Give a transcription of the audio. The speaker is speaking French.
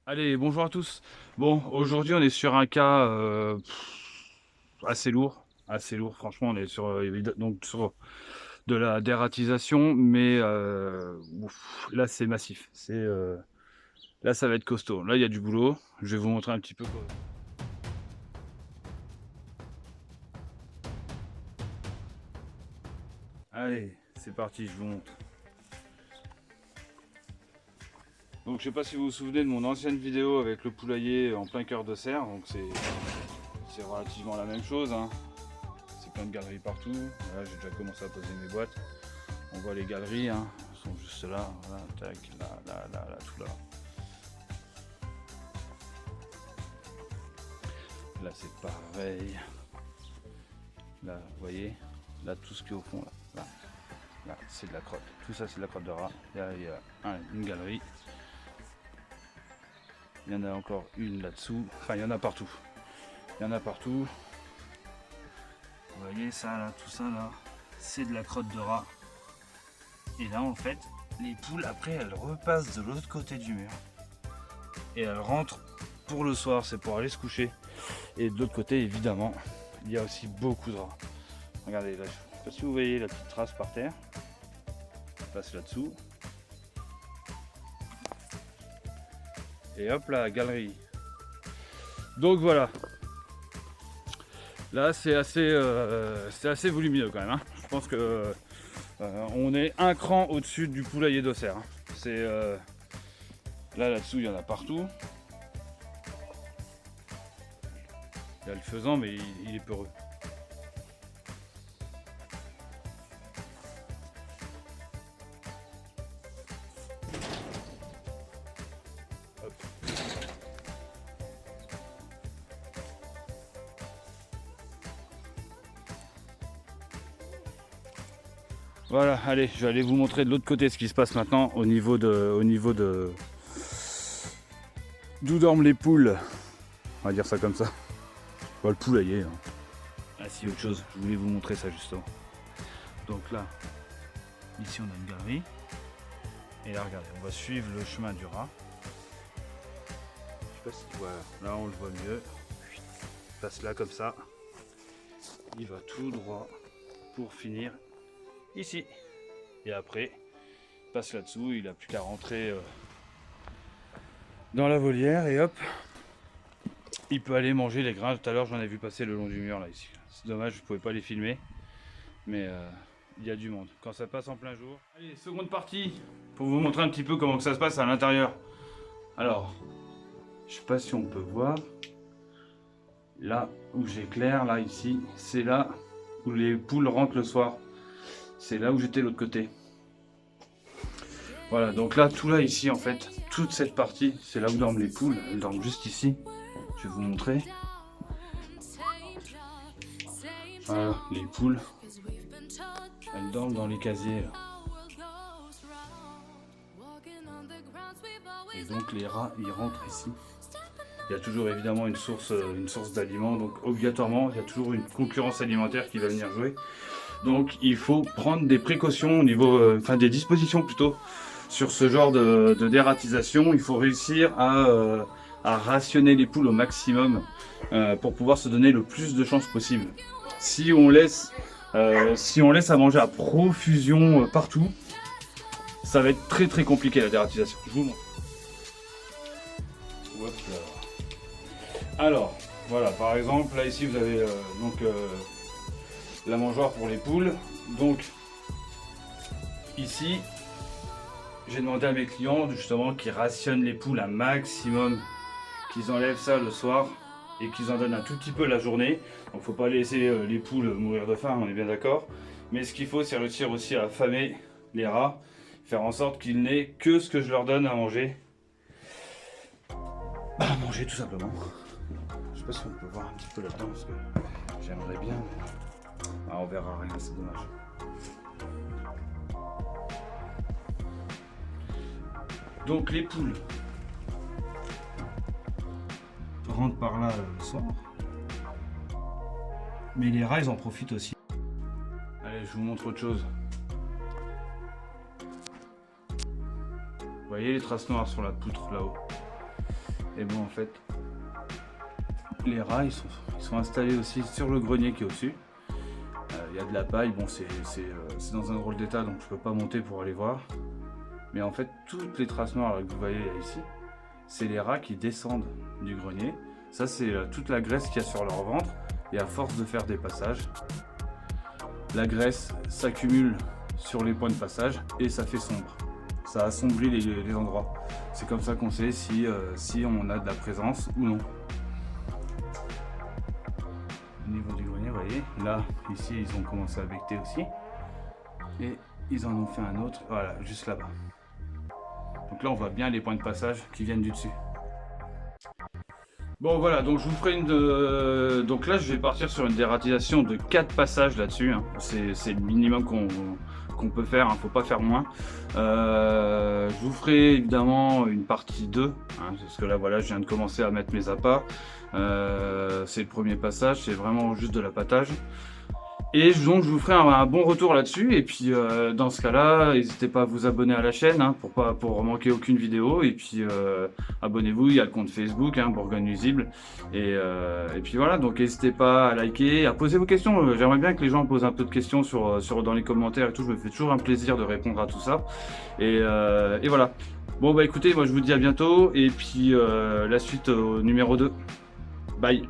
Allez, bonjour à tous. Bon, aujourd'hui on est sur un cas assez lourd, franchement. On est sur, donc sur de la dératisation, mais là c'est massif. Là ça va être costaud. Là il y a du boulot. Je vais vous montrer un petit peu quoi. Allez, c'est parti, je vous montre. Donc je sais pas si vous vous souvenez de mon ancienne vidéo avec le poulailler en plein cœur de serre. Donc c'est relativement la même chose, hein. C'est plein de galeries partout. Voilà, j'ai déjà commencé à poser mes boîtes. On voit les galeries, hein, elles sont juste là, voilà, tac, là, tout là. Là c'est pareil. Là, vous voyez, là tout ce qui est au fond, là c'est de la crotte. Tout ça c'est de la crotte de rat. Là il y a une galerie. Il y en a encore une là-dessous. Enfin il y en a partout. Il y en a partout. Vous voyez ça là, tout ça là, c'est de la crotte de rat. Et là en fait, les poules après elles repassent de l'autre côté du mur. Et elles rentrent pour le soir, c'est pour aller se coucher. Et de l'autre côté évidemment, il y a aussi beaucoup de rats. Regardez là, je ne sais pas si vous voyez la petite trace par terre. Je passe là-dessous. Et hop là, galerie. Donc voilà. Là c'est assez volumineux quand même, hein. Je pense que on est un cran au-dessus du poulailler d'Auxerre, hein. C'est là-dessous il y en a partout. Il y a le faisan mais il est peureux. Hop. Voilà, allez, je vais aller vous montrer de l'autre côté ce qui se passe maintenant au niveau de d'où dorment les poules. On va dire ça comme ça. Pas le poulailler, hein. Ah si, autre chose, je voulais vous montrer ça justement. Donc là, ici on a une galerie. Et là regardez, on va suivre le chemin du rat. Je sais pas si voilà, là on le voit mieux. Il passe là comme ça. Il va tout droit pour finir ici. Et après, il passe là-dessous, il n'a plus qu'à rentrer dans la volière et hop, il peut aller manger les grains. Tout à l'heure j'en ai vu passer le long du mur là ici. C'est dommage, je ne pouvais pas les filmer. Mais il y a du monde. Quand ça passe en plein jour. Allez, seconde partie, pour vous montrer un petit peu comment que ça se passe à l'intérieur. Alors, je sais pas si on peut voir. Là où j'éclaire, là ici, c'est là où les poules rentrent le soir. C'est là où j'étais l'autre côté. Voilà, donc là, tout là ici en fait, toute cette partie, c'est là où dorment les poules. Elles dorment juste ici. Je vais vous montrer. Voilà, les poules. Elles dorment dans les casiers. Là. Et donc les rats, ils rentrent ici. Il y a toujours évidemment une source d'aliments, donc obligatoirement, il y a toujours une concurrence alimentaire qui va venir jouer. Donc il faut prendre des précautions au niveau, enfin des dispositions plutôt, sur ce genre de dératisation. Il faut réussir à rationner les poules au maximum pour pouvoir se donner le plus de chances possible. Si on laisse à manger à profusion partout, ça va être très très compliqué la dératisation. Je vous montre. Hop là. Alors, voilà, par exemple, là ici vous avez la mangeoire pour les poules. Donc, ici, j'ai demandé à mes clients justement qu'ils rationnent les poules un maximum, qu'ils enlèvent ça le soir et qu'ils en donnent un tout petit peu la journée. Donc, faut pas laisser les poules mourir de faim, on est bien d'accord. Mais ce qu'il faut, c'est réussir aussi à affamer les rats, faire en sorte qu'ils n'aient que ce que je leur donne à manger. À manger tout simplement. Je sais pas si on peut voir un petit peu là-dedans parce que j'aimerais bien. Ah, on verra rien, c'est dommage. Donc les poules rentrent par là le soir. Mais les rats ils en profitent aussi. Allez, je vous montre autre chose. Vous voyez les traces noires sur la poutre là-haut. Et bon, en fait, les rats, ils sont installés aussi sur le grenier qui est au-dessus. Il y a de la paille, bon, c'est dans un drôle d'état, donc je peux pas monter pour aller voir. Mais en fait, toutes les traces noires que vous voyez ici, c'est les rats qui descendent du grenier. Ça, c'est toute la graisse qu'il y a sur leur ventre. Et à force de faire des passages, la graisse s'accumule sur les points de passage et ça fait sombre. Ça assombrit les endroits. C'est comme ça qu'on sait si on a de la présence ou non. Au niveau du grenier, vous voyez, là, ici, ils ont commencé à becter aussi. Et ils en ont fait un autre, voilà, juste là-bas. Donc là, on voit bien les points de passage qui viennent du dessus. Bon voilà, donc je vous ferai donc là je vais partir sur une dératisation de 4 passages là-dessus, hein. C'est le minimum qu'on peut faire, hein. Faut pas faire moins. Je vous ferai évidemment une partie 2, hein, parce que là voilà, je viens de commencer à mettre mes appâts. C'est le premier passage, c'est vraiment juste de l'appâtage. Et donc je vous ferai un bon retour là-dessus, et puis dans ce cas-là, n'hésitez pas à vous abonner à la chaîne, hein, pour manquer aucune vidéo, et puis abonnez-vous, il y a le compte Facebook, hein, Bourgogne Nuisible, et puis voilà, donc n'hésitez pas à liker, à poser vos questions. J'aimerais bien que les gens posent un peu de questions dans les commentaires et tout, je me fais toujours un plaisir de répondre à tout ça, et voilà. Bon bah écoutez, moi je vous dis à bientôt, et puis la suite au numéro 2. Bye.